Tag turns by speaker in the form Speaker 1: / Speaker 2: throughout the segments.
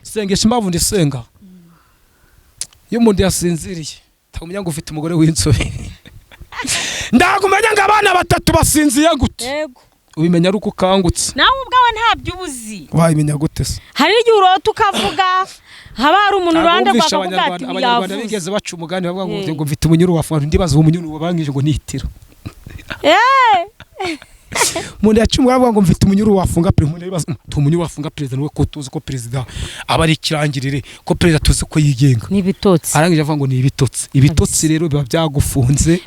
Speaker 1: sengesha impamvu ndisenga iyo umuntu yasinziriye takumenya ngo ufite umugore w'insobe ndagumenya ngo abana batatu basinziye gute
Speaker 2: yego
Speaker 1: ubimenya ruko kangutse
Speaker 2: nawe ubwawe ntabyo ubuzi
Speaker 1: wayimenya gute se
Speaker 2: hari igihe urota ukavuga haba hari umuntu urande bakavuga ati
Speaker 1: abanyarwanda bigeze baca umugani bavuga ngo mfite umunyuru wafunga ndibaza uwo munyuru wabangije ngo nitira Mundi yacumwe avuga ngo mfite umunyuru wafunga president umunyuru wafunga president we ko tuzi ko president aba ari kirangirire ko president tuzi ko yigenga
Speaker 2: nibitotsi
Speaker 1: arangije avuga ngo ni ibitotsi rero biba byagufunze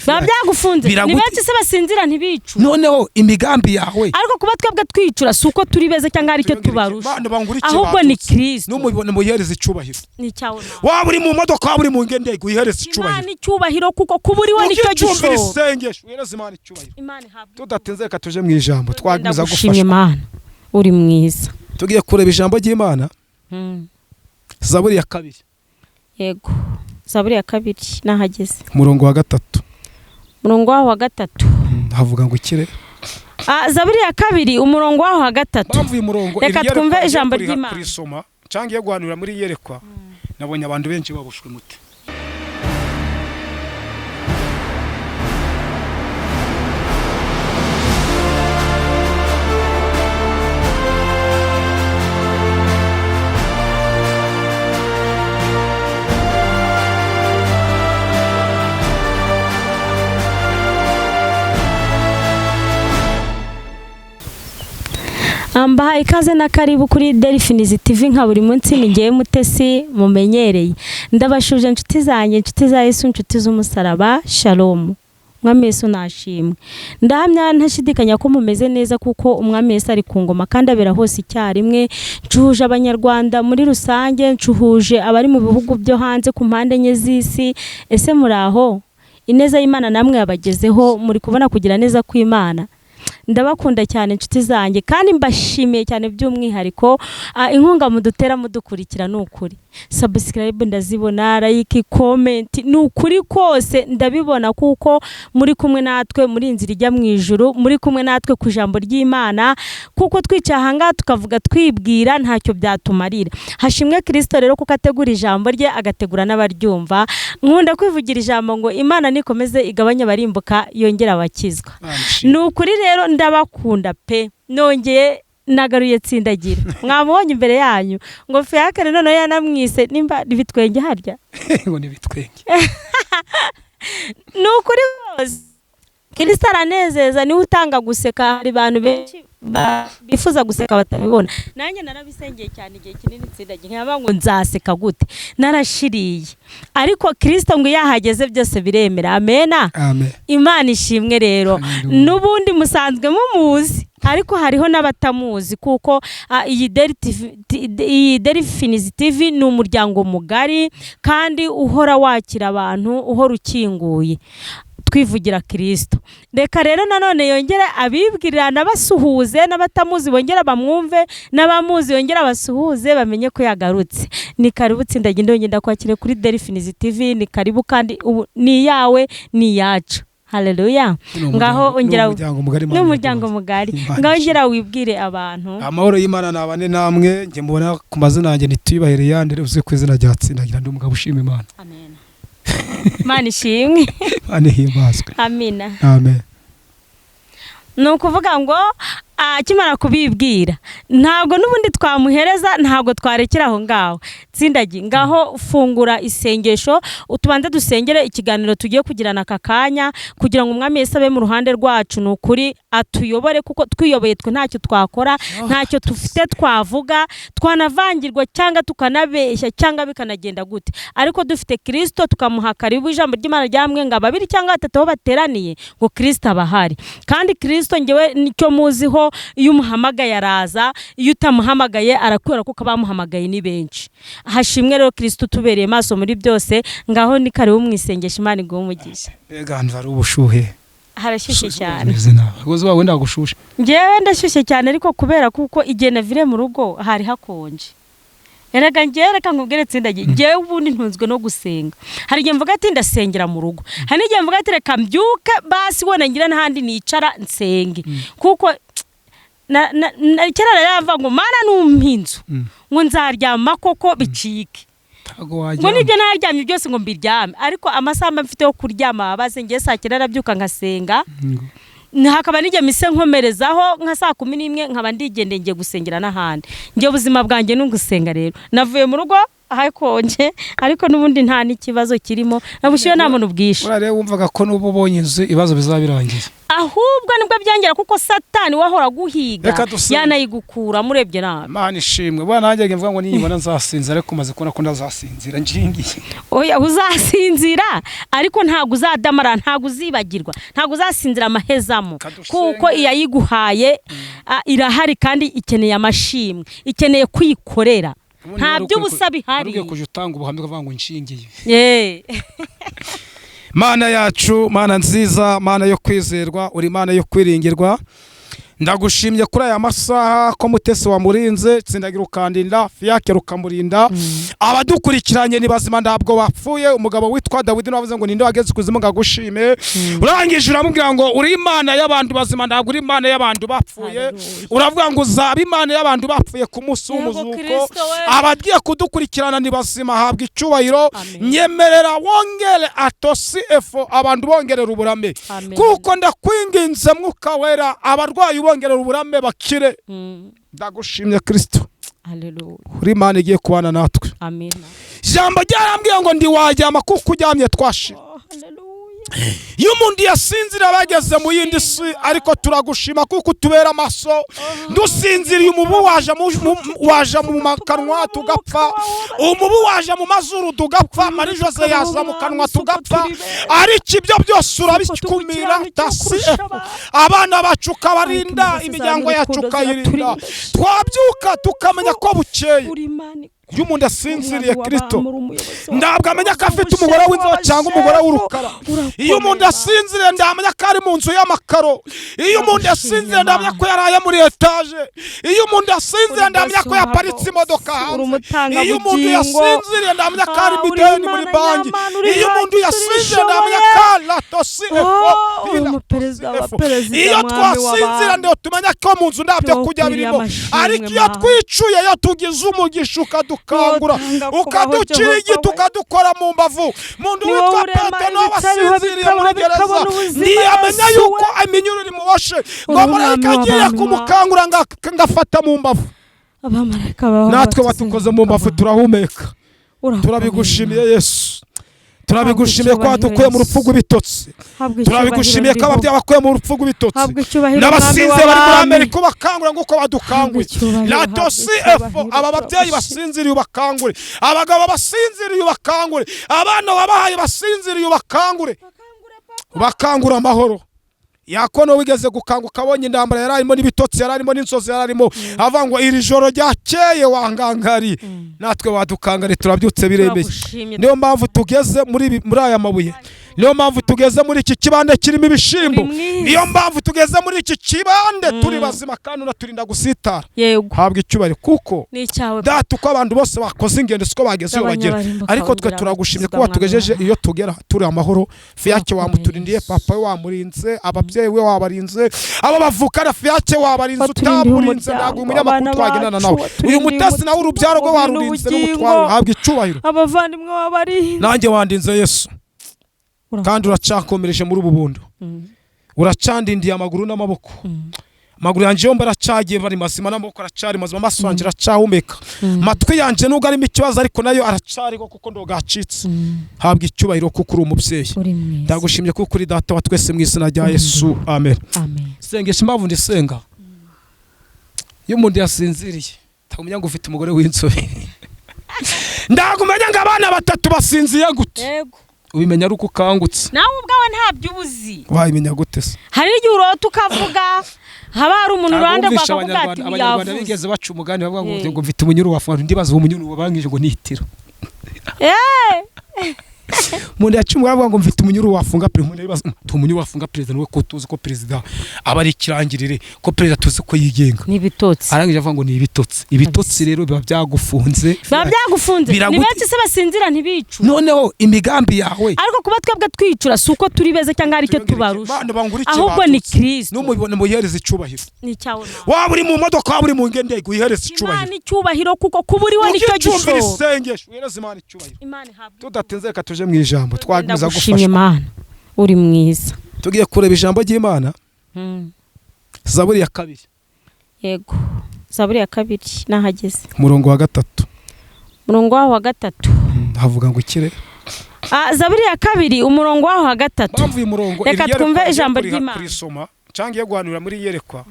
Speaker 2: ni benshi se basinzira ntibicu
Speaker 1: noneho imigambi yawe
Speaker 2: ariko kuba twebwe twicura suko turi beze cyangwa ari cyo tubarusha ahubwo ni Kristo
Speaker 1: n'umubone mu yereza icubahiro
Speaker 2: ni cyawe
Speaker 1: waba uri mu modoka waba uri mu ngende guhereza icubahiro
Speaker 2: ni cyubahiro kuko kuburi we nicyo gisho
Speaker 1: isengesho yereza Imana icubahiro
Speaker 2: Imana habwe
Speaker 1: tudatinze katuje mu ijambo twagimiza
Speaker 2: gufasha Imana uri mwiza
Speaker 1: tugiye kureba ijambo ry'Imana Zaburi ya 2
Speaker 2: yego Zaburi ya 2 nahageze
Speaker 1: umurongo wa 3
Speaker 2: umurongo wa 3
Speaker 1: havuga ngo ikire
Speaker 2: Zaburi ya 2 umurongo wa 3
Speaker 1: bamvuye umurongo
Speaker 2: reka twumve ijambo ry'Imana
Speaker 1: kurisoma cyangwa yo guhanura muri yerekwa nabonye abantu benshi babushwe mute
Speaker 2: Ambaha ikaze na karibu kuri Delphinies TV nka buri munsi ningiye Mutesi mumenyereye ndabashuje inshuti zanjye inshuti za Yesu inshuti z'umusaraba shalom Mwami Yesu nashimwe ndahamya ntashidikanya ko mumeze neza kuko umwami Yesu ari ku ngoma kandi abera hose icyarimwe ncuhuje abanyarwanda muri rusange ncuhuje abari mu bihugu byo hanze ku mpande enye z'isi ese muraho ineza y'Imana namwe yabagezeho muri kubona kugira neza kw'Imana ndabakunda cyane inshuti zanjye kandi mbashimiye cyane by'umwihariko inkunga mudutera mudukurikira n'ukuri subscribe ndazibona like comment n'ukuri kose ndabibona kuko muri kumwe natwe muri inzira ijya mu ijuru muri kumwe natwe ku jambo ry'Imana kuko twicahanga tukavuga twibwira ntacyo byatumarira hashimwe Kristo rero kuko ategura ijambo rye agategura n'abaryumva nkunda kwivugira ijambo ngo Imana nikomeze igabanya barimbuka yongera abakizwa n'ukuri rero ndabakunda pe nongeye nagaruye tsindagira mwabonye imbere yanyu ngo Fiacre none yanamwise nimba ibitwenge harya
Speaker 1: ngo nibitwenge
Speaker 2: n'ukuri bose Kristo aranezeza ni utanga guseka hari abantu benshi bifuza guseka batabibona nanjye narabisengeye cyane igihe kinini tsindagira nkaba ngo nzaseka gute narashiriye ariko Kristo ngo yahageze byose biremera amena
Speaker 1: amen
Speaker 2: Imana ishimwe rero n'ubundi musanzwe mumuzi ariko hariho n'abatamuzi kuko iyi Delphinies TV ni umuryango mugari kandi uhora wakira abantu uhora ukinguye twivugira Kristo reka rero nanone yongera abibwirira nabasuhuze n'abatamuzi bongera bamwumve n'abamuzi yongera basuhuze bamenye ko yagarutse ni karibu tsindagira ndongenda kwakire kuri Delphinies TV ni karibu kandi ni yawe ni yacu haleluya ngaho ongera n'umuryango mugari ngaho ongera wibwire abantu
Speaker 1: amahoro y'Imana nabane namwe nge mbona ku mazina yanjye nituyibahire yandere uze ku izina rya tsindagira ndi umugabo ushima Imana
Speaker 2: amen Imana ishimwe
Speaker 1: Imana himbazwe
Speaker 2: amina
Speaker 1: amen
Speaker 2: nukuvuga ngo akimara kubibwira ntabwo nubundi twamuhereza ntabwo twarekera aho ngaho tsindagi ngaho fungura isengesho utubanze dusengere ikiganiro tugiye kugirana kakanya kugira ngo umwami Yesu abe mu ruhande rwacu n'ukuri atuyobore kuko twiyoboye twe ntacyo twakora ntacyo tufite twavuga twanavangirwa cyangwa tukanabeshya cyangwa bikanagenda gute ariko dufite Kristo tukamuha karibu ijambo ry'Imana ryamwe ngo babiri cyangwa batatu aho bateraniye ngo Kristo abahari kandi Kristo ngewe nicyo muziho iyo umuhamagaye araza iyo utamuhamagaye arakwera kuko abamuhamagaye ni benshi hashimwe rero Kristo tubereye maso muri byose ngaho ni kare umwisengesha Imana iguhe umugisha
Speaker 1: egandi hari ubushuhe
Speaker 2: harashyushye cyane
Speaker 1: uzi wawe ndagushushe
Speaker 2: ngewe ndashyushye cyane ariko kubera kuko igihe navire mu rugo hari hakonje erega ngewe reka nkubwire tsindagiye ngewe ubundi ntunzwe no gusenga hari igihe mvuga ati ndasengera mu rugo hari n'igihe mvuga ati reka mbyuke basi wona ngira n'ahandi nicara nsenge kuko kera yava ngo mana numpinzu ngo nzaryama koko bicike ngo nibyo naryamye byose ngo mbiryame ariko amasaha mfite yo kuryama abaze ngiye saa 9 arabyuka ngasenga hakaba nige mise nkomerezaho nka saa 11 nkaba ndigendeye ngiye gusengera n'ahandi ngiye ubuzima bwanjye n'ungusenga rero navuye mu rugo hakonje ariko nubundi nta n'ikibazo kirimo nabushiye nta muntu bwishe
Speaker 1: urare wumvaga ko nubo bonye inzu ibibazo bizabirangiye
Speaker 2: ahubwo nibwo byangera kuko satani wahora guhiga yanayigukura murebye nawe
Speaker 1: Imana ishimwe bwana nanjye ngivuga ngo niyibona nzasinzira ariko maze kubona ko ndazasinzira njingiye
Speaker 2: oya uzasinzira ariko ntago uzadamara ntago uzibagirwa ntago uzasinzira amahezamo kuko iyayiguhaye irahari kandi ikeneye amashimwe ikeneye kwikorera nta by'ubusa bihari
Speaker 1: ugiye kuje utanga ubuhamya ukavuga ngo nshingiye Mana yacu mana nziza mana yo kwizerwa uri mana yo kwiringirwa ndagushimye kuri aya masaha ko mutesi wamurinze tsindagira ukandinda Fiacre rukamurinda abadukurikiranye ni bazima ndabwo bapfuye umugabo witwa Dawidi navuze ngo ninde wageze kuzimu ngagushime urangije uramubwira ngo uri imana y'abantu bazima ndabwo uri imana y'abantu bapfuye uravuga ngo uzaba imana y'abantu bapfuye ku munsi w'umuzuko abagiye kudukurikirana ni bazima habwa icyubahiro nyemerera wongere atosi efo abantu bongerera uburame kuko ndakwinginze mwuka wera abarwayi bongerera uburame bakire ndagushimye Kristo
Speaker 2: haleluya
Speaker 1: uri imana igiye kubana natwe
Speaker 2: amen
Speaker 1: jambo ryarambwiye ngo ndi wajyama kuko uryamye twashira iyo umuntu yasinzira bageze mu yindi si ariko turagushima kuko tubera amaso dusinziriye umubu waje mu makanwa tugapfa umubu waje mu mazuru tugapfa Marie Jose yaza mu kanwa tugapfa ariko ibyo byose urabikumira tasi abana bacuka barinda imiryango yacu kayirinda twabyuka tukamenya ko bukeye iyo umuntu asinziriye Kristo ndabwo amenya ko afite umugore w'inzobe cyangwa umugore w'urukara iyo umuntu asinziriye ndamenya ko ari mu nzu y'amakaro iyo umuntu asinziriye ndamenya ko yaraye muri etage iyo umuntu asinziriye ndamenya ko yaparitse imodoka hanze iyo umuntu yasinziriye ndamenya ko ari mideni muri banki iyo umuntu yasinziriye ndamenya ko latosi iyo twasinzira ndio tumenya ko mu nzu ndabyo kujya birimo ariko iyo twicuye yo tugize umugisha ukadukangura ukaducira igiti ukadukora mu mbavu muntu witwa Petero wasinziriye muri gereza ntiyamenya yuko iminyururu imuboshe ngo marayika agiye kumukangura ngafata mu mbavu natwe batukoze mu mbavu turahumeka turabigushimiye Yesu turabigushimiye ko wadukuye mu rupfu rw'ibitotsi turabigushimiye ko ababyeyi bakuye mu rupfu rw'ibitotsi n'abasinze bari muri Amerika bakangura nguko badukanguye latosi efo aba babyeyi basinziriye ubakangure abagabo basinziriye ubakangure abana wabahaye basinziriye ubakangure bakangura amahoro yakono wigeze gukanguka abonye indambara yararimo n'ibitotsi yararimo n'insozi yararimo avangwa iri joro ryakeye wangangari natwe wadukangare turabyutse biremeye niyo mpamvu tugeze muri aya mabuye niyo mpamvu tugeze muri iki kibande kirimo ibishimbo niyo mpamvu tugeze muri iki kibande turi bazima kandi unaturinda gusitara habwa icyubahiro kuko data uko abantu bose bakoze ingendo siko bageze iyo bagera ariko twe turagushimye ko watugejeje iyo tugera turi amahoro Fiacre wamuturindiye papa we wamurinze ababyeyi we wabarinze abo bavukana Fiacre wabarinze utamurinze ntabwo umunyamakuru twagendana nawe uyu mutasi nawe urubyaro rwe warurinze n'umutwaro habwa icyubahiro
Speaker 2: abavandimwe wabarinze
Speaker 1: nanjye wandinze Yesu kandi uracakomereje muri ubu bundo uracandindiye amaguru n'amaboko amaguru yanje yombi aracagiye bari mazima n'amaboko aracari mazima amaso yanje aracahumeka matwi yanje nubwo arimo ikibazo ariko nayo aracari kuko ndogacitse habwa icyubahiro kuko uri umubyeyi ndagushimye kuko uri data wa twese mu izina rya Yesu amen sengesha impamvu ndisenga iyo umuntu yasinziriye takumenya ngo ufite umugore w'inzobe ndagumenya ngo abana batatu basinziye gute ubimenya ari uko ukangutse
Speaker 2: nawe ubwawe ntabyo ubuzi
Speaker 1: wabimenya gute se
Speaker 2: hari igihe urota ukavuga haba hari umuntu urande bakavuga ati
Speaker 1: Abanyarwanda bigeze baca umugani bavuga ngo mfite umunyuru wafu ndibaza uwo munyuru wabangije ngo nitira umuntu yacimwe avuga ngo mfite umunyuru wafunga perezida, umunyuru wafunga perezida niwe ko tuzi ko perezida aba ari ikirangirire, ko perezida tuzi ko yigenga
Speaker 2: n'ibitotsi.
Speaker 1: arangije avuga ngo ni ibitotsi rero biba byagufunze
Speaker 2: ni benshi se basinzira ntibicu.
Speaker 1: noneho imigambi yawe
Speaker 2: ariko kuba twebwe twicura suko turi beze cyangwa ari cyo tubarusha, ahubwo ni Kristo
Speaker 1: n'umubone muhereza icubahiro.
Speaker 2: ni cyawe
Speaker 1: waba uri mu modoka, waba uri mu ngendego, uyihereza icubahiro.
Speaker 2: Imana icyubahiro kuko kuburiwe nicyo gisho.
Speaker 1: isengesho uhereza Imana icubahiro. tudatinze reka tuje mu ijambo twagwiza
Speaker 2: gufasha Imana. uri mwiza.
Speaker 1: tugiye kureba ijambo ry'Imana. Zaburi ya 2.
Speaker 2: yego Zaburi ya 2 nahageze
Speaker 1: umurongo wa 3.
Speaker 2: umurongo wa 3
Speaker 1: havuga ngo ikire.
Speaker 2: Zaburi ya 2 umurongo wa 3.
Speaker 1: bamvuye umurongo
Speaker 2: reka twumve ijambo ry'Imana.
Speaker 1: kurisoma cangiye guhanura muri yerekwa.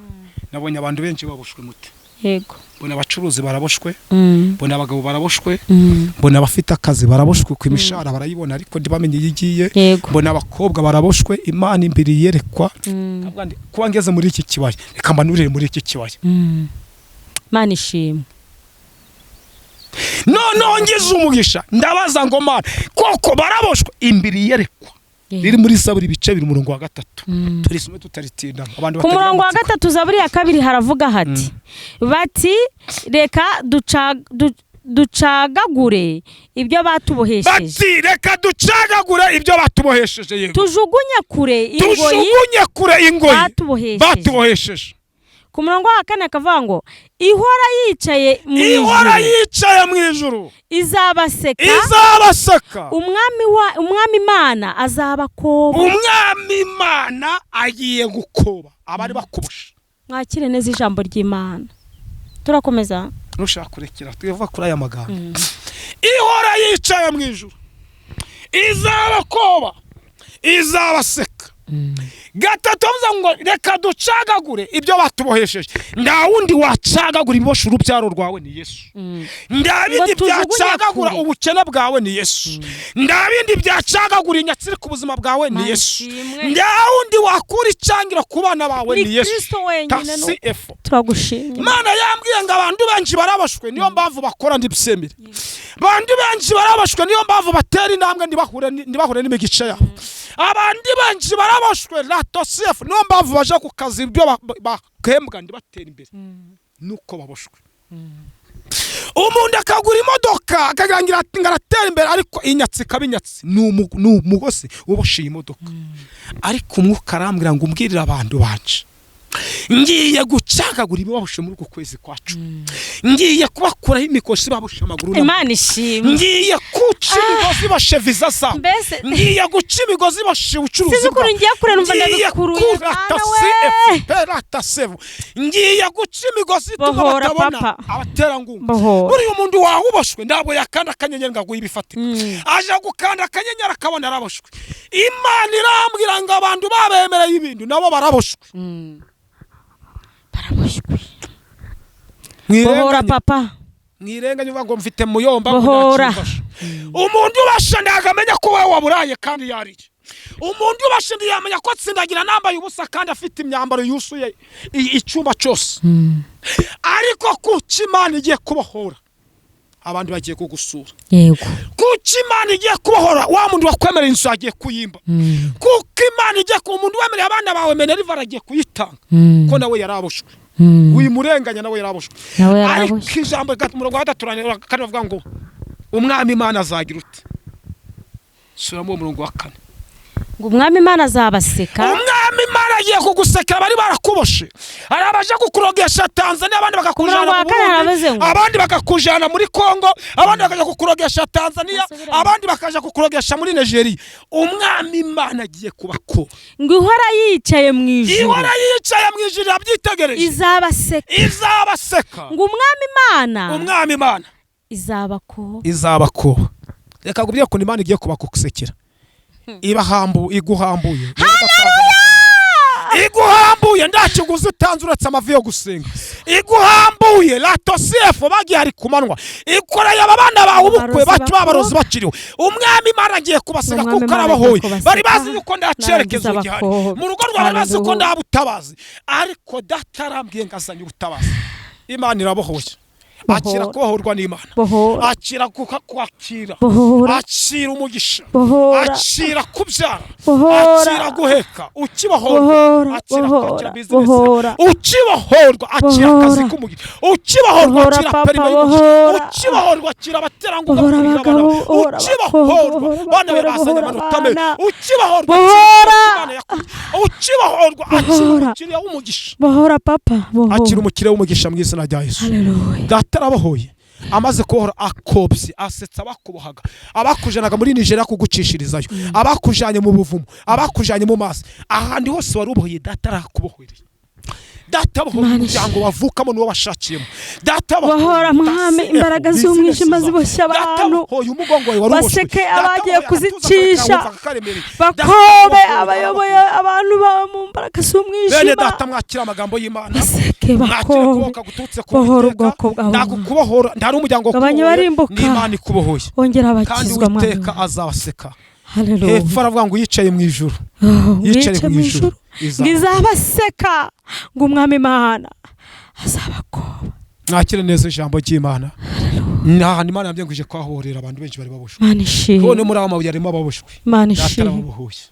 Speaker 1: nabonye abantu benshi babushwe muti.
Speaker 2: yego
Speaker 1: bona abacuruzi baraboshwe, bona abagabo baraboshwe, bona abafite akazi baraboshwe ku imishara barayibona ariko ndibamenye yigiye, bona abakobwa baraboshwe. Imana imbere yerekwa kuba ngeze muri iki kibaya, reka mbanurire muri iki kibaya.
Speaker 2: Mana ishimwe.
Speaker 1: none ngize umugisha ndabaza ngo Mana koko baraboshwe imbere yerekwa. riri muri Zaburi ibice 2 umurongo wa 3. turisome tutaritinda abandi
Speaker 2: ku murongo wa 3 Zaburi ya 2 haravuga hati bati reka ducagagure ibyo batubohesheje.
Speaker 1: yego
Speaker 2: tujugunye kure ingoyi
Speaker 1: batubohesheje.
Speaker 2: ku murongo wa 4 akavuga ngo ihora yicaye
Speaker 1: mu ijuru
Speaker 2: izabaseka. umwami Imana azabakoba.
Speaker 1: umwami Imana agiye gukoba abari bakubusha.
Speaker 2: mwakire neza ijambo ry'Imana. turakomeza
Speaker 1: nushaka kurekera tuva kuri aya magambo. ihora yicaye mu ijuru izabakoba izabaseka. gatatu avuga ngo reka ducagagure ibyo batubohesheje. nta wundi wacagagura ibibosha urubyaro rwawe ni Yesu. nta bindi byacagagura ubukene bwawe ni Yesu. nta bindi byacagagura inyatsiri ku buzima bwawe ni Yesu. nta wundi wakura icangira ku bana bawe ni Yesu.
Speaker 2: turagushimye.
Speaker 1: Imana yambwiye ngo abantu benshi baraboshwe niyo mpamvu bakora ndibsemire. abantu benshi baraboshwe niyo mpamvu batera intambwe ndibahure n'imigice yabo. abandi benshi baraboshwe latosef niyo mpamvu baje ku kazi ibyo bakembwa ndibatera imbere nuko baboshwe. umuntu akagura imodoka akagangira ati ngaratera imbere ariko inyatsi kabinyatsi ni umugosi uboshiye imodoka. ariko umwuka arambwira ngo umbwirire abantu banje ngiye gucagagura ibibahushe muri uko kwezi kwacu. ngiye kubakuraho imikoshi babusha amaguru.
Speaker 2: Imana ishimwe.
Speaker 1: ngiye kuca imigozi bashe visa za. ngiye guca imigozi bashe ucuruzi.
Speaker 2: sizukuru ngiye kure numva ndabikuruye.
Speaker 1: ngiye guca imigozi tuma batabona abaterangumba. buri umuntu wahuboshwe ndabwo yakanda akanyenyeri ngo yibifatika. aje gukanda akanyenyeri akabona araboshwe. Imana irambwira ngo abantu babemereye ibintu nabo baraboshwe.
Speaker 2: bohora papa.
Speaker 1: mwirenganye uvuga ngo mfite muyomba
Speaker 2: bohora.
Speaker 1: umuntu ubasha ndagamenya ko wewe waburaye kandi yariye. umuntu ubasha ndiyamenya ko tsindagira nambaye ubusa kandi afite imyambaro yusuye icyumba cyose. ariko kuki Imana igiye kubohora abandi bagiye kugusura.
Speaker 2: yego
Speaker 1: kuki Imana igiye kubohora wa muntu wakwemera inzu agiye kuyimba. kuki Imana igiye ku muntu wemereye abana bawe meneriva agiye kuyitanga ko nawe yaraboshwe. uyimurenganya nawe yaraboshwe. ariko ijambo umurongo wa 3 kandi bavuga ngo umwami Imana azagira ute. suramo umurongo wa 4
Speaker 2: ngo umwami Imana azabaseka.
Speaker 1: umwami Imana agiye kuguseka bari barakuboshe. ari abaje kukurogesha Tanzania abandi bakakujana mu Burundi abandi bakakujana muri Kongo abandi bakaje kukurogesha Tanzania abandi bakaje kukurogesha muri Nigeria. umwami Imana agiye kubakoba
Speaker 2: ngo ihora yicaye mu ijuru.
Speaker 1: ihora yicaye mu ijuru abyitegereje izabaseka. ngo
Speaker 2: umwami Imana
Speaker 1: izabakoba. reka gubye ko Imana igiye kubakusekera. iguhambuye iguhambuye ndakiguze utanze uretse amavi yo gusenga. iguhambuye latosef bagiye ari kumanwa ikoreye abana bawe ubukwe bacu babarozi bakiriwe. umwami Imana agiye kubaseka kuko arabahoye. bari bazi yuko ndacerekezo gihari mu rugo rwawe bazi ko ndabutabazi ariko datarambwiye ngazanye ubutabazi. Imana irabohoye akira kubohorwa n'Imana, akira kwakira, akira umugisha, akira kubyara, akira guheka, ukibohorwa, akira kwakira business, ukibohorwa, akira akazi k'umugisha, ukibohorwa, akira perime y'umugisha, ukibohorwa, akira abaterankunga, ukibohorwa, bana be bazanye amanota meza, ukibohorwa, ukibohorwa, akira umugisha, akira umukire w'umugisha mu izina rya Yesu. Data arabohoye, amaze kubohora akobye, asetsa abakubohaga, abakujanaga muri Nigeria kugucishirizayo, abakujanye mu buvumo, abakujanye mu mazi, ahandi hose wari ubohoye, data arakubohoreye. Data bohora umuryango wavukamo n'uwo washakiyemo, data
Speaker 2: bohora mwami imbaraga z'umwijima ziboshya abantu, baseke abagiye kuzicisha, bakobe abayoboye abantu mu mbaraga z'umwijima.
Speaker 1: Bene data mwakira amagambo y'Imana,
Speaker 2: baseke bakobe bohora ubwoko bwawe,
Speaker 1: ndakubohora, ndari umuryango n'Imana ikubohoye,
Speaker 2: ongera abakizwa
Speaker 1: mwami, kandi Uwiteka azabaseka. Hepfo aravuga ngo yicaye mu ijuru, yicaye mu ijuru ngizabaseka, ngo umwami Imana azabakoba. Mwakire neza ijambo ry'Imana. Nta Imana yabyenguje kwahorera abantu benshi bari baboshwe, none muri abo mabuye arimo ababoshwe, Data arababohoye.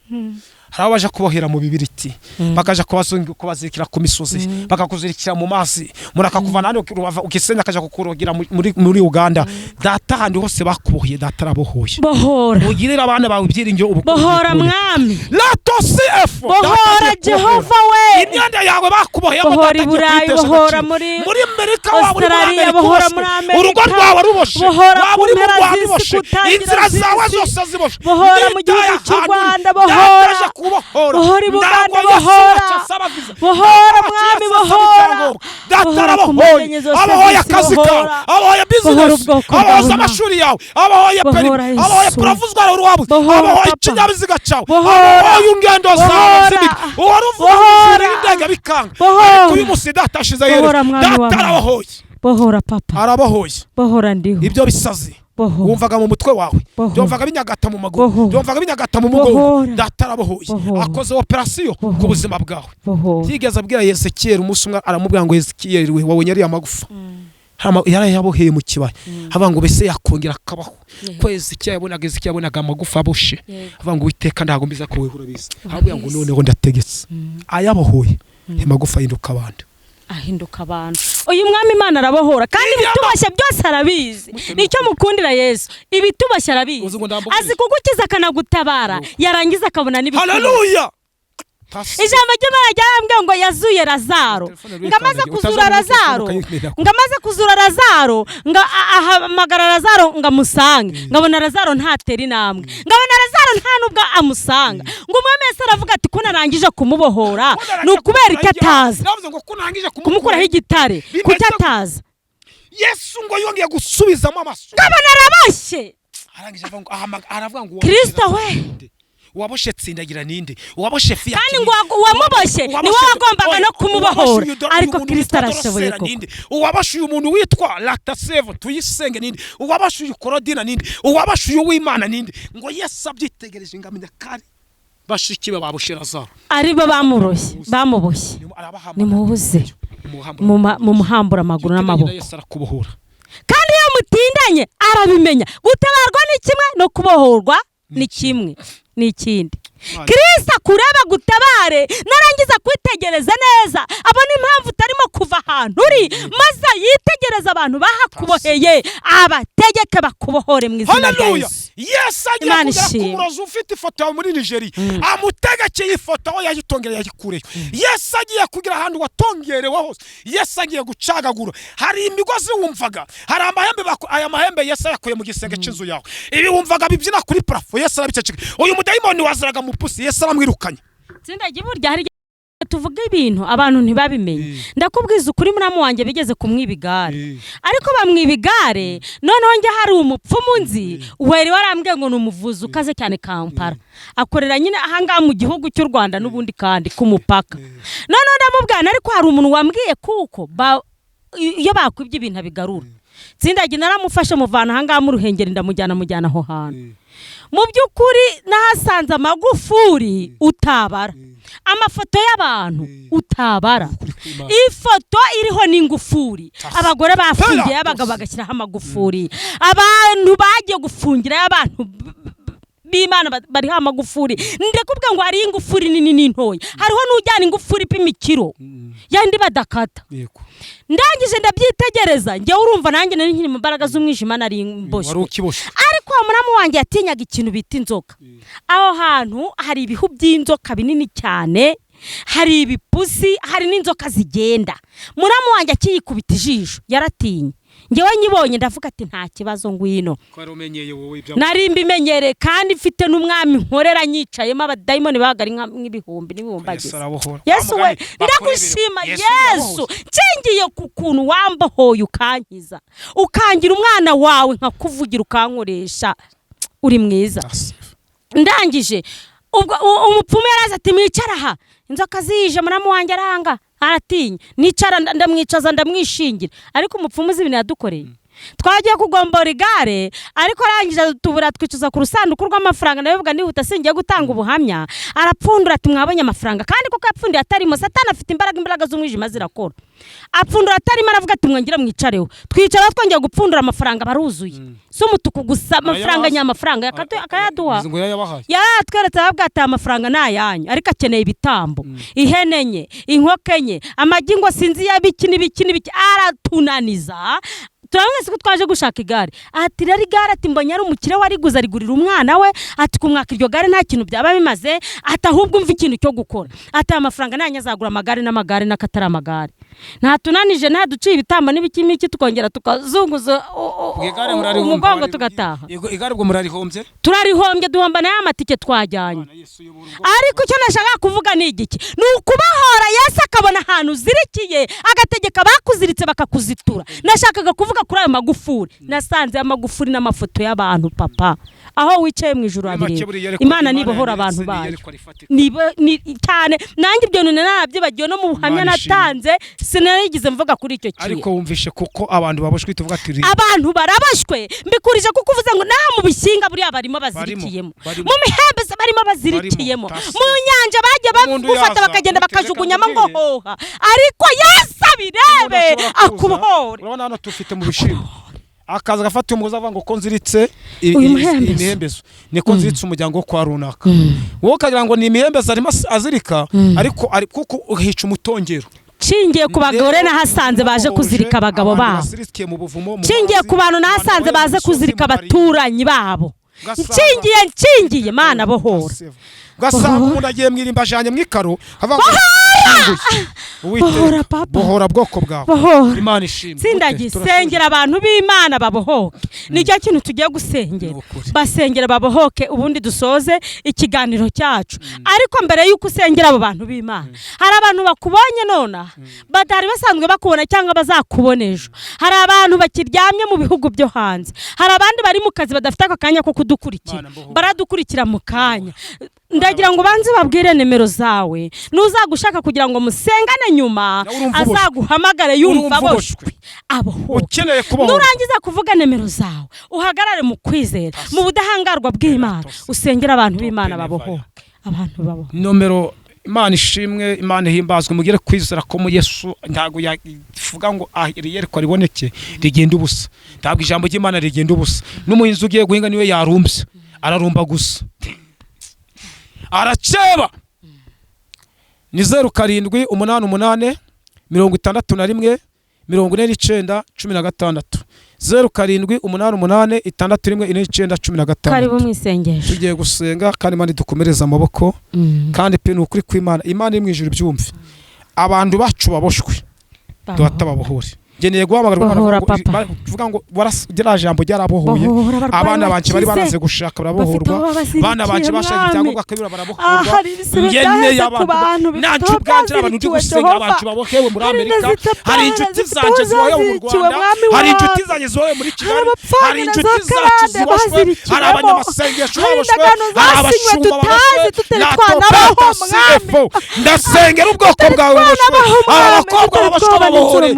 Speaker 1: hari abaje kubohera mu bibiriti, bakaja kubazirikira ku misozi, bakakuzirikira mu mazi, murakakuvana hano ukisenya akaja kukurogira muri Uganda. Data handi hose bakuboheye, Data arabohoye.
Speaker 2: Bohora
Speaker 1: ugirira abana bawe ibyiringiro ubukungu.
Speaker 2: Bohora mwami,
Speaker 1: latosef
Speaker 2: bohora Jehova we,
Speaker 1: imyanda yawe bakuboheye,
Speaker 2: bohora Burayi, bohora muri
Speaker 1: Amerika,
Speaker 2: Australia, bohora muri Amerika,
Speaker 1: urugo rwawe ruboshe,
Speaker 2: bohora
Speaker 1: muri Rwanda ruboshe, inzira zawe zose ziboshe,
Speaker 2: bohora mu gihugu cy'u Rwanda, bohora bohora Uganda, bohora mwami, bohora
Speaker 1: Data arabohoye, abohoye akazi kawe, abohoye business, abohoye amashuri yawe, abohoye perime, abohoye puravuzwa rwawe, abohoye ikinyabiziga cyawe, abohoye ingendo zawe z'ibiki, uwaruvuga indege bikanga, ariko uyu munsi Data ashize yere, Data arabohoye.
Speaker 2: Bohora papa,
Speaker 1: arabohoye.
Speaker 2: Bohora ndiho
Speaker 1: ibyo bisazi wumvaga mu mutwe wawe, byumvaga binyagata mu maguru, byumvaga binyagata mu mugongo, Data arabohoye, akoze operation ku buzima bwawe. Yigeze abwira Ezekiel umunsi umwe, aramubwira ngo Ezekiel we wowe nyari amagufa, yari yaboheye mu kibaya, avuga ngo bese yakongera akabaho, ko Ezekiel yabonaga amagufa aboshe, avuga ngo Uwiteka ndagombiza ko weho urabizi, avuga ngo noneho ndategetse, ayabohoye amagufa yinduka abantu,
Speaker 2: ahinduka abantu. Uyu mwami Imana arabohora, kandi ibitubashya byose arabizi. Nicyo mukundira Yesu, ibitubashya arabizi, azi kugukiza akanagutabara, yarangiza akabona n'ibitubashya.
Speaker 1: Haleluya.
Speaker 2: Ijambo ry'Imana ryarambwiye ngo yazuye Lazaro, ngamaze kuzura Lazaro, ngamaze kuzura Lazaro, ahamagara Lazaro ngamusange, ngabona Lazaro ntatera intambwe, ngabona Lazaro nta nubwo amusanga, ngo umwami Yesu aravuga ati ko narangije kumubohora, nukubera ikataza kumukuraho igitare, kutataza.
Speaker 1: Yesu ngo yongeye gusubizamo amaso,
Speaker 2: ngabona araboshye,
Speaker 1: arangije aravuga ngo
Speaker 2: Kristo we,
Speaker 1: uwaboshe tsindagira ninde, uwaboshe fiya,
Speaker 2: kandi ngo uwamuboshe ni wowe wagombaga no kumubohora, ariko Kristo arashoboye ko.
Speaker 1: Uwaboshe uyu muntu witwa Latasevo tuyisenge ninde, uwaboshe uyu Korodina ninde, uwaboshe uyu w'Imana ninde, ngo Yesu abyitegereje ngamenya kari bashikibe baboshe Lazaro, ari bo bamuboshye, nimubuze mu muhambura amaguru n'amaboko. Yesu arakubohora,
Speaker 2: kandi iyo mutindanye arabimenya, gutabarwa ni kimwe no kubohorwa ni kimwe n'ikindi. Kristo akureba gutabare, narangiza kwitegereza neza, abona impamvu utarimo kuva ahantu uri, maze yitegereza abantu bahakuboheye, abategeke bakubohore mu izina rya Yesu.
Speaker 1: Yesu agiye kugera ku murozi ufite ifoto yawe muri Nigeria, amutegekeye ifoto aho yayitongereye yagikureyo. Yesu agiye kugira ahantu watongerewe hose, Yesu agiye gucagagura. Hari imigozi wumvaga, hari amahembe, aya mahembe Yesu yakuye mu gisenge cy'inzu yawe, ibi wumvaga bibyina kuri parafo, Yesu arabiceceka. Uyu mudayimoni waziraga mu pusi, Yesu aramwirukanye.
Speaker 2: Tsindagiye burya hari tuvuga ibintu abantu ntibabimenye. Ndakubwiza ukuri muramu wanjye bigeze kumwibigare, ariko bamwibigare noneho nge hari umupfumu nzi wari warambwiye ngo numuvuza ukaze cyane Kampala, akorera nyine ahanga mu gihugu cy'u Rwanda n'ubundi kandi ku mupaka. Noneho ndamubwana, ariko hari umuntu wambwiye kuko iyo bakwibye ibintu bigarura. Tsindagiye naramufashe muvana ahanga mu Ruhengeri, ndamujyana aho hantu. mu by'ukuri nahasanze amagufuri utabara, amafoto y'abantu utabara, ifoto iriho n'ingufuri, abagore bafungiye abagabo bagashyiraho amagufuri, abantu bagiye gufungira abantu b'Imana bariho amagufuri. Ndekubwe ngo hari ingufuri nini n'intoya, hariho n'ujyana ingufuri ipima ikiro yandi badakata. Ndangije ndabyitegereza, njye urumva nanjye nari nkiri mu mbaraga z'umwijima nari mboshye, ariko muramu wanjye yatinyaga ikintu bita inzoka. Aho hantu hari ibihu by'inzoka binini cyane, hari ibipusi, hari n'inzoka zigenda. Muramu wanjye akiyikubita ijisho yaratinye, ngewe nyibonye ndavuga ati nta kibazo ngwino. Nari mbimenyere kandi mfite n'umwami nkorera nyicayemo abadayimoni bagari nk'ibihumbi n'ibihumbagize. Yesu we ndagushima Yesu, cengiye ku kuntu wambohoye ukankiza, ukangira umwana wawe nkakuvugira ukankoresha, uri mwiza. Ndangije ubwo umupfumu yaraza ati mwicara aha, inzoka zije muramu wanjye aranga aratinya, nicara ndamwicaza ndamwishingira, ariko umupfumu zibine yadukoreye. Twagiye kugombora igare, ariko arangije tubura twicuza ku rusanduku rw'amafaranga, nabivuga nihuta singiye gutanga ubuhamya. Arapfundura ati mwabonye amafaranga, kandi kuko yapfundiye atarimo, Satani afite imbaraga z'umwijima zirakora. Apfundura atarimo aravuga ati mwangira mwicareho, twicara twongeye gupfundura amafaranga baruzuye. So umutuku gusa amafaranga nyamafaranga akayaduha. Yaratweretse avuga ati amafaranga nayanyu, ariko akeneye ibitambo, ihene enye, inkoko enye, amagi ngo sinzi yabiki n'ibiki, aratunaniza. Turamwese ko twaje gushaka igare, ati rari igare, ati mbonye ari umukire wariguza rigurira umwana we, ati kumwaka iryo gare nta kintu byaba bimaze, ati ahubwo umva ikintu cyo gukora, ati amafaranga nanyazagura amagare n'amagare n'akatara amagare. Nta tunanije nta duciye ibitambo n'ibikimiki, tukongera tukazunguza umugongo tugataha.
Speaker 1: Igare bwo murarihombye?
Speaker 2: Turarihombye, duhomba na amatike twajyanye. Ariko icyo nashaka kuvuga ni igiki, ni ukubahora Yesu akabona ahantu zirikiye, agategeka bakuziritse bakakuzitura. Nashakaga kuvuga kuri ayo magufuri, nasanze amagufuri n'amafoto y'abantu papa, aho wicaye mu ijuru abiri. Imana nibohora abantu bayo ni cyane, nanjye ibyo narabyibagiwe no mu buhamya natanze, sinarigize mvuga kuri icyo kintu.
Speaker 1: Ariko wumvishe kuko abantu baboshwe tuvuga ati
Speaker 2: abantu barabashwe, mbikurije kuko uvuze ngo nta mu bishinga buriya barimo bazirikiyemo, mu mihembe barimo bazirikiyemo, mu nyanja bagiye bagufata bakagenda bakajugunyamo ngo hoha, ariko Yesu abirebe akubohore.
Speaker 1: Urabona hano tufite mu bishimbo akaza gafata umugozi avuga ngo ko nziritse imihembezo, niko nziritse umuryango wo kwa runaka. Wowe ukagira ngo ni imihembezo arimo azirika, ariko kuko uhica umutongero.
Speaker 2: Nshingiye ku bagore nahasanze baje kuzirika abagabo babo, nshingiye ku bantu nahasanze baze kuzirika abaturanyi babo, nshingiye Mana bohora.
Speaker 1: Gasanga umuntu agiye mwirimba janye mwikaro avuga
Speaker 2: bohora papa,
Speaker 1: bohora bwoko bwawe, Imana ishimwe.
Speaker 2: Sindagisengera abantu b'Imana babohoke, nicyo kintu tugiye gusengera, basengera babohoke, ubundi dusoze ikiganiro cyacu. Ariko mbere yuko usengera abo bantu b'Imana, hari abantu bakubonye nona batari basanzwe bakubona cyangwa bazakubona ejo, hari abantu bakiryamye mu bihugu byo hanze, hari abandi bari mu kazi badafite akanya ko kudukurikira, baradukurikira mu kanya. Ndagira ngo banze babwire nimero zawe, nuzagushaka kugira ngo musengane nyuma azaguhamagare yumva aboshwe aboho. Nurangiza kuvuga nimero zawe uhagarare mu kwizera, mu budahangarwa bw'Imana, usengera abantu b'Imana babohoke, abantu babohoke.
Speaker 1: Nomero Imana ishimwe, Imana himbazwe, mugire kwizera ko mu Yesu ntago yavuga ngo yereko riboneke rigenda ubusa. Ntabwo ijambo ry'Imana rigenda ubusa. N'umuhinzi ugiye guhinga niwe yarumbye, ararumba gusa, araceba. Ni 0788 61 49 16. 0788 61 16.
Speaker 2: Karibu mwisengesho.
Speaker 1: Tugiye gusenga kandi Imana dukomereza amaboko, kandi pe n'ukuri kw'Imana, Imana iri mu ijuru byumve. Abantu bacu baboshwe duhatababohore. Geneye guhamagarwa kuvuga ngo waragera jambo ryarabohoye, abana banje bari baraze gushaka barabohorwa, abana banje bashaka cyangwa kabira barabohorwa. Ngeneye abantu nacu bwanje abantu ndi gusenga abantu babohewe muri Amerika, hari inshuti zanje ziboye mu Rwanda, hari inshuti zanje ziboye muri Kigali, hari inshuti zacu ziboshwe, hari abanyamasengesho baboshwe, hari abashumba baboshwe, natwe ndasengera ubwoko bwawe boshwe, abakobwa baboshwe babohore,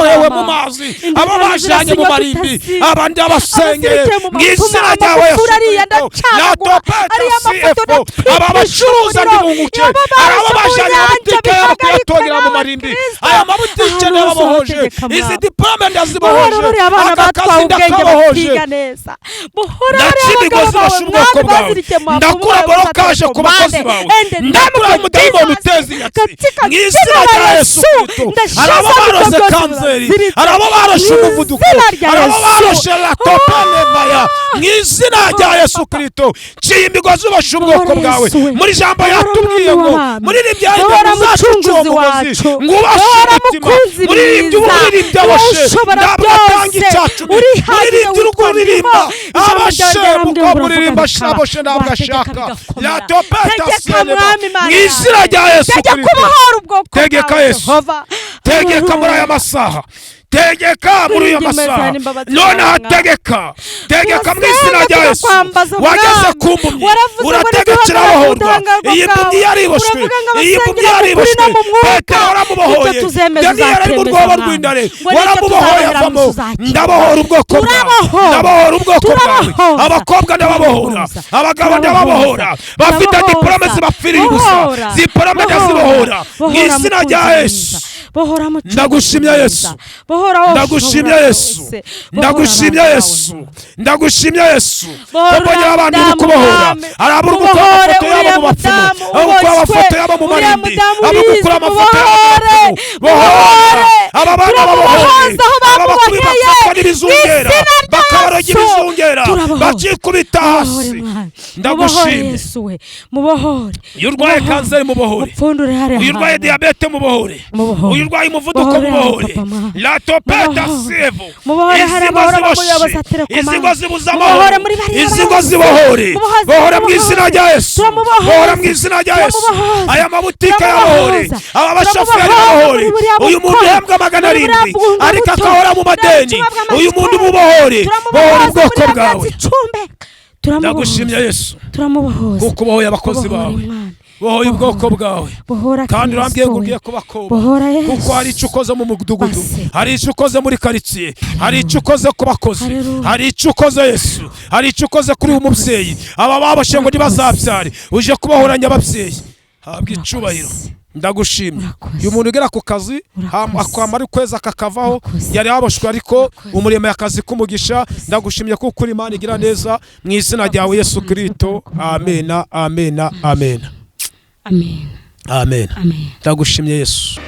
Speaker 1: barohewe mu mazi abo bajanye mu marimbi abandi abasengeye mu izina ryawe Yesu Kristo aba bacuruza n'ibunguke abo bajanye amabutike yabo kuyatongera mu marimbi aya mabutike n'ababohoje izi diplome ndazibohoje aka kazi ndakabohoje ndakimigozi bashyira ubwoko bwawe ndakura borokaje ku bakozi bawe ndakura umudayimoni uteza inyatsi mu izina rya Yesu Kristo arabo baroze kanseri arabo baroshe umuvuduko arabo baroshe latopane maya mu izina rya Yesu Kristo ciye imigozi bashyira ubwoko bwawe muri jambo yatubwiye ngo muri ribyari bizacucuwo mugozi ngo ubashe umutima muri ribyo uburirimba abashe ndabatanga icyacu muri ribyo urukuririmba abashe mukobwa uririmba abashe ndabashaka yatopeta seneba mu izina rya Yesu Kristo tegeka Yesu tegeka muri aya masaha tegeka muri uyu masaha none hategeka tegeka mu izina rya Yesu wageze ku mpumyi urategekera abahorwa iyi mpumyi yariboshwe iyi mpumyi yariboshwe Petero waramubohoye Daniyeli ari mu rwobo rw'intare waramubohoye avamo ndabohora ubwoko bwawe ndabohora ubwoko bwawe abakobwa ndababohora abagabo ndababohora bafite diplome zibapfiriye ubusa diplome ndazibohora mu izina rya Yesu ndagushimya Yesu ndagushimya Yesu ndagushimya Yesu ndagushimya Yesu ubonye abantu kubohora arabura gukora amafoto yabo mu bapfumu abukora amafoto yabo mu marimbi abukura amafoto yabo bohora aba bana babohora aba bakuri bafatwa n'ibizungera bakabaroga ibizungera bakikubita hasi ndagushimye
Speaker 2: mubohore
Speaker 1: yurwaye kanseri mubohore yurwaye diabete mubohore uyurwaye umuvuduko mubohore latopeta sevo izingo zibuza amahoro izingo zibohore bohora mu izina rya Yesu bohora mu izina rya Yesu aya mabutike yabohore aba bashoferi babohore uyu muntu yembwa 700 ariko akahora mu madeni uyu muntu mubohore bohora ubwoko bwawe ndagushimye Yesu kuko bohoye abakozi bawe bohoye ubwoko bwawe kandi urambwiye ngo ugiye kubakoba kuko hari icyo ukoze mu mudugudu hari icyo ukoze muri karitsiye hari icyo ukoze ku bakozi hari icyo ukoze Yesu hari icyo ukoze kuri uyu mubyeyi aba babashe ngo ntibazabyare uje kubahoranya ababyeyi habwa icubahiro ndagushimye uyu muntu ugera ku kazi akwamara ukwezi akakavaho yari yaboshwe ariko umurimo y'akazi kumugisha ndagushimye kuko uri Imana igira neza mu izina ryawe Yesu Kristo amen amen amen
Speaker 2: amen
Speaker 1: amen ndagushimye Yesu.